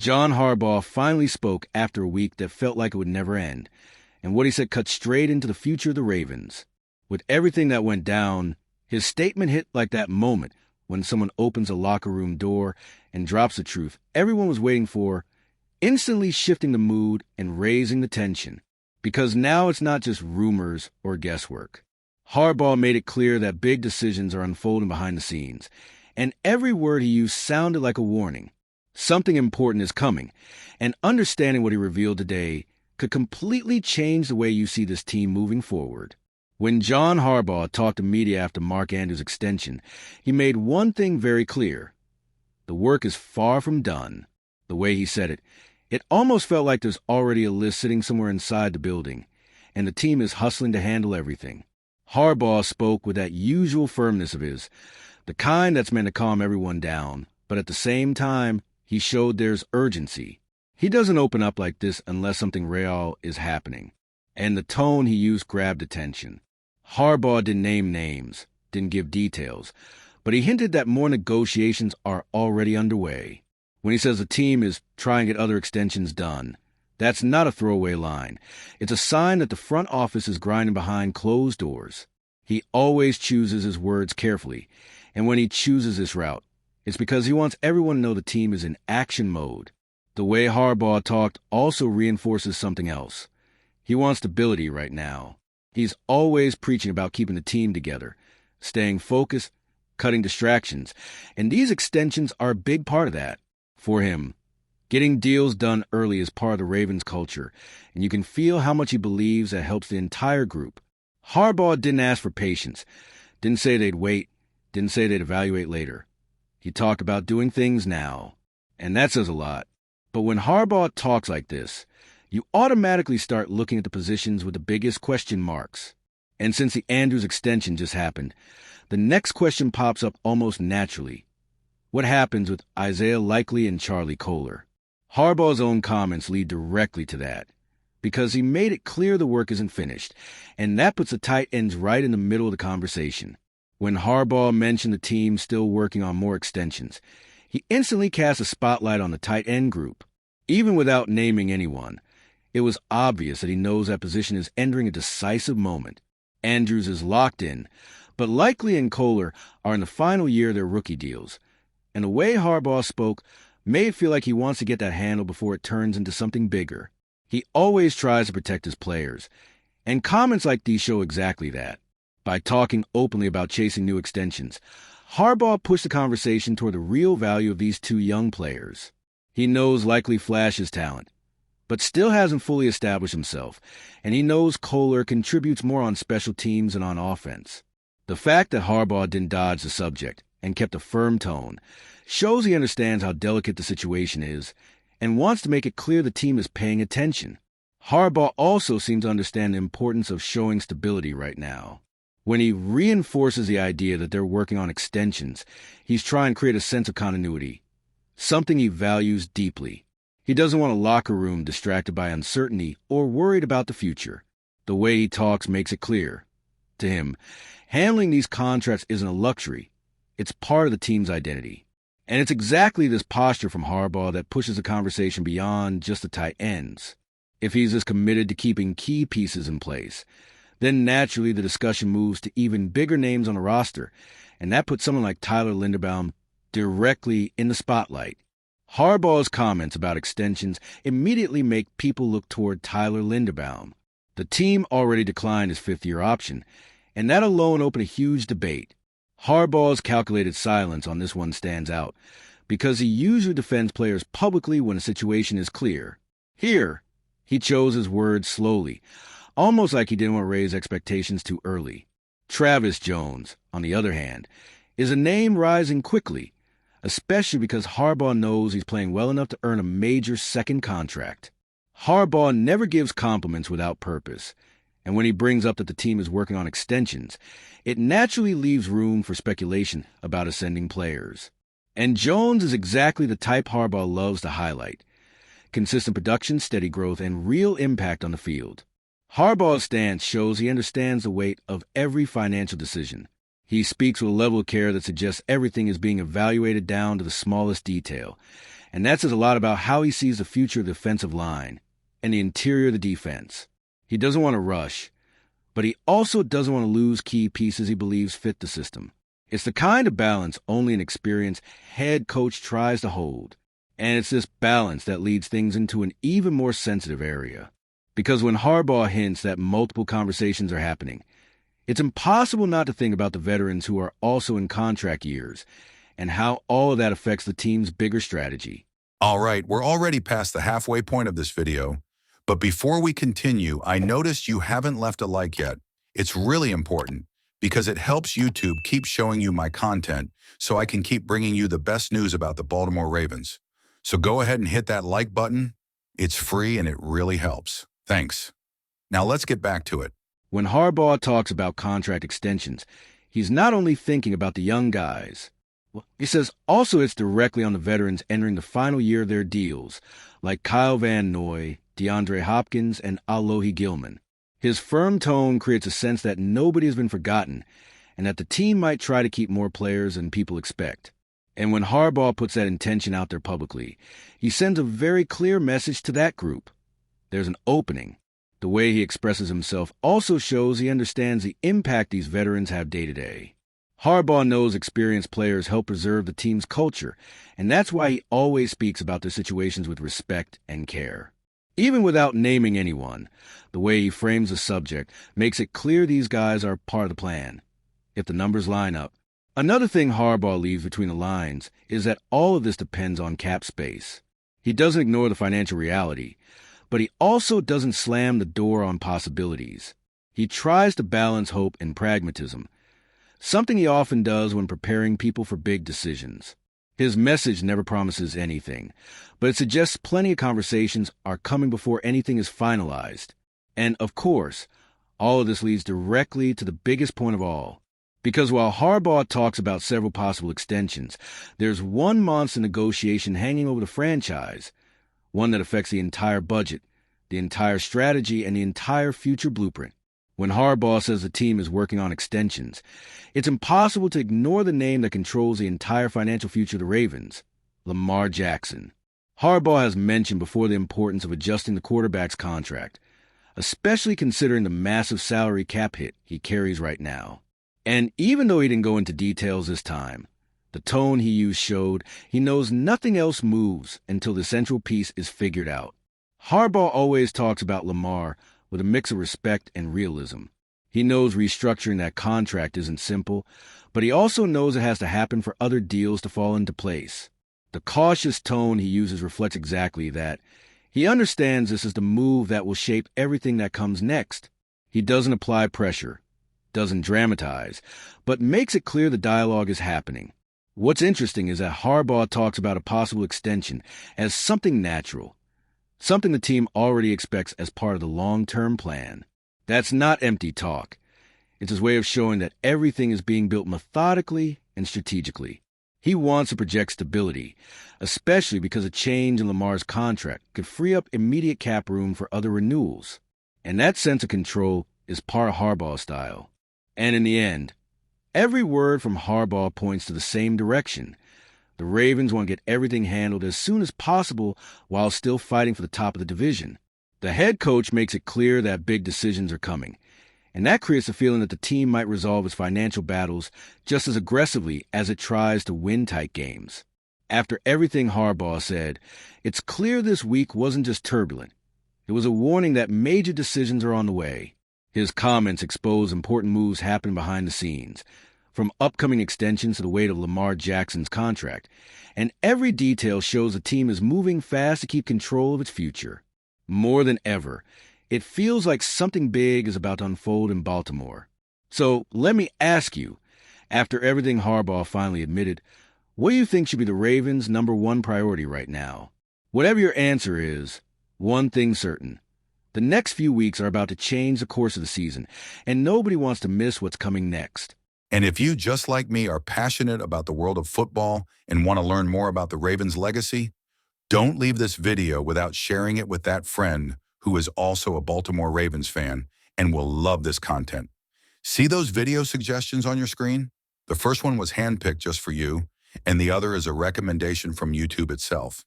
John Harbaugh finally spoke after a week that felt like it would never end, and what he said cut straight into the future of the Ravens. With everything that went down, his statement hit like that moment when someone opens a locker room door and drops the truth everyone was waiting for, instantly shifting the mood and raising the tension. Because now it's not just rumors or guesswork. Harbaugh made it clear that big decisions are unfolding behind the scenes, and every word he used sounded like a warning. Something important is coming, and understanding what he revealed today could completely change the way you see this team moving forward. When John Harbaugh talked to media after Mark Andrews' extension, he made one thing very clear. The work is far from done. The way he said it almost felt like there's already a list sitting somewhere inside the building, and the team is hustling to handle everything. Harbaugh spoke with that usual firmness of his, the kind that's meant to calm everyone down, but at the same time, he showed there's urgency. He doesn't open up like this unless something real is happening, and the tone he used grabbed attention. Harbaugh didn't name names, didn't give details, but he hinted that more negotiations are already underway. When he says the team is trying to get other extensions done, that's not a throwaway line. It's a sign that the front office is grinding behind closed doors. He always chooses his words carefully, and when he chooses this route, it's because he wants everyone to know the team is in action mode. The way Harbaugh talked also reinforces something else. He wants stability right now. He's always preaching about keeping the team together, staying focused, cutting distractions, and these extensions are a big part of that. For him, getting deals done early is part of the Ravens culture, and you can feel how much he believes that helps the entire group. Harbaugh didn't ask for patience, didn't say they'd wait, didn't say they'd evaluate later. He talked about doing things now, and that says a lot. But when Harbaugh talks like this, you automatically start looking at the positions with the biggest question marks. And since the Andrews extension just happened, the next question pops up almost naturally. What happens with Isaiah Likely and Charlie Kolar? Harbaugh's own comments lead directly to that, because he made it clear the work isn't finished, and that puts the tight ends right in the middle of the conversation. When Harbaugh mentioned the team still working on more extensions, he instantly cast a spotlight on the tight end group. Even without naming anyone, it was obvious that he knows that position is entering a decisive moment. Andrews is locked in, but Likely and Kolar are in the final year of their rookie deals, and the way Harbaugh spoke made it feel like he wants to get that handle before it turns into something bigger. He always tries to protect his players, and comments like these show exactly that. By talking openly about chasing new extensions, Harbaugh pushed the conversation toward the real value of these two young players. He knows Likely flashes talent, but still hasn't fully established himself, and he knows Kolar contributes more on special teams and on offense. The fact that Harbaugh didn't dodge the subject and kept a firm tone shows he understands how delicate the situation is and wants to make it clear the team is paying attention. Harbaugh also seems to understand the importance of showing stability right now. When he reinforces the idea that they're working on extensions, he's trying to create a sense of continuity, something he values deeply. He doesn't want a locker room distracted by uncertainty or worried about the future. The way he talks makes it clear. To him, handling these contracts isn't a luxury. It's part of the team's identity. And it's exactly this posture from Harbaugh that pushes the conversation beyond just the tight ends. If he's as committed to keeping key pieces in place, then naturally the discussion moves to even bigger names on the roster, and that puts someone like Tyler Linderbaum directly in the spotlight. Harbaugh's comments about extensions immediately make people look toward Tyler Linderbaum. The team already declined his fifth-year option, and that alone opened a huge debate. Harbaugh's calculated silence on this one stands out, because he usually defends players publicly when a situation is clear. Here, he chose his words slowly, almost like he didn't want to raise expectations too early. Travis Jones, on the other hand, is a name rising quickly, especially because Harbaugh knows he's playing well enough to earn a major second contract. Harbaugh never gives compliments without purpose, and when he brings up that the team is working on extensions, it naturally leaves room for speculation about ascending players. And Jones is exactly the type Harbaugh loves to highlight: consistent production, steady growth, and real impact on the field. Harbaugh's stance shows he understands the weight of every financial decision. He speaks with a level of care that suggests everything is being evaluated down to the smallest detail, And that says a lot about how he sees the future of the defensive line and the interior of the defense. He doesn't want to rush, but he also doesn't want to lose key pieces he believes fit the system. It's the kind of balance only an experienced head coach tries to hold. And it's this balance that leads things into an even more sensitive area. Because when Harbaugh hints that multiple conversations are happening, it's impossible not to think about the veterans who are also in contract years and how all of that affects the team's bigger strategy. All right, we're already past the halfway point of this video, but before we continue, I noticed you haven't left a like yet. It's really important because it helps YouTube keep showing you my content so I can keep bringing you the best news about the Baltimore Ravens. So go ahead and hit that like button. It's free and it really helps. Thanks. Now let's get back to it. When Harbaugh talks about contract extensions, he's not only thinking about the young guys. He says also it's directly on the veterans entering the final year of their deals, like Kyle Van Noy, DeAndre Hopkins, and Alohi Gilman. His firm tone creates a sense that nobody has been forgotten and that the team might try to keep more players than people expect. And when Harbaugh puts that intention out there publicly, he sends a very clear message to that group. There's an opening. The way he expresses himself also shows he understands the impact these veterans have day to day. Harbaugh knows experienced players help preserve the team's culture, and that's why he always speaks about their situations with respect and care. Even without naming anyone, the way he frames the subject makes it clear these guys are part of the plan, if the numbers line up. Another thing Harbaugh leaves between the lines is that all of this depends on cap space. He doesn't ignore the financial reality, but he also doesn't slam the door on possibilities. He tries to balance hope and pragmatism, something he often does when preparing people for big decisions. His message never promises anything, but it suggests plenty of conversations are coming before anything is finalized. And, of course, all of this leads directly to the biggest point of all. Because while Harbaugh talks about several possible extensions, there's one monster negotiation hanging over the franchise, one that affects the entire budget, the entire strategy, and the entire future blueprint. When Harbaugh says the team is working on extensions, it's impossible to ignore the name that controls the entire financial future of the Ravens, Lamar Jackson. Harbaugh has mentioned before the importance of adjusting the quarterback's contract, especially considering the massive salary cap hit he carries right now. And even though he didn't go into details this time, the tone he used showed he knows nothing else moves until the central piece is figured out. Harbaugh always talks about Lamar with a mix of respect and realism. He knows restructuring that contract isn't simple, but he also knows it has to happen for other deals to fall into place. The cautious tone he uses reflects exactly that. He understands this is the move that will shape everything that comes next. He doesn't apply pressure, doesn't dramatize, but makes it clear the dialogue is happening. What's interesting is that Harbaugh talks about a possible extension as something natural, something the team already expects as part of the long-term plan. That's not empty talk. It's his way of showing that everything is being built methodically and strategically. He wants to project stability, especially because a change in Lamar's contract could free up immediate cap room for other renewals. And that sense of control is part of Harbaugh's style. And in the end, every word from Harbaugh points to the same direction. The Ravens want to get everything handled as soon as possible while still fighting for the top of the division. The head coach makes it clear that big decisions are coming, and that creates a feeling that the team might resolve its financial battles just as aggressively as it tries to win tight games. After everything Harbaugh said, it's clear this week wasn't just turbulent. It was a warning that major decisions are on the way. His comments expose important moves happening behind the scenes, from upcoming extensions to the weight of Lamar Jackson's contract, and every detail shows the team is moving fast to keep control of its future. More than ever, it feels like something big is about to unfold in Baltimore. So let me ask you, after everything Harbaugh finally admitted, what do you think should be the Ravens' number one priority right now? Whatever your answer is, one thing's certain. The next few weeks are about to change the course of the season, and nobody wants to miss what's coming next. And if you, just like me, are passionate about the world of football and want to learn more about the Ravens' legacy, don't leave this video without sharing it with that friend who is also a Baltimore Ravens fan and will love this content. See those video suggestions on your screen? The first one was handpicked just for you, and the other is a recommendation from YouTube itself.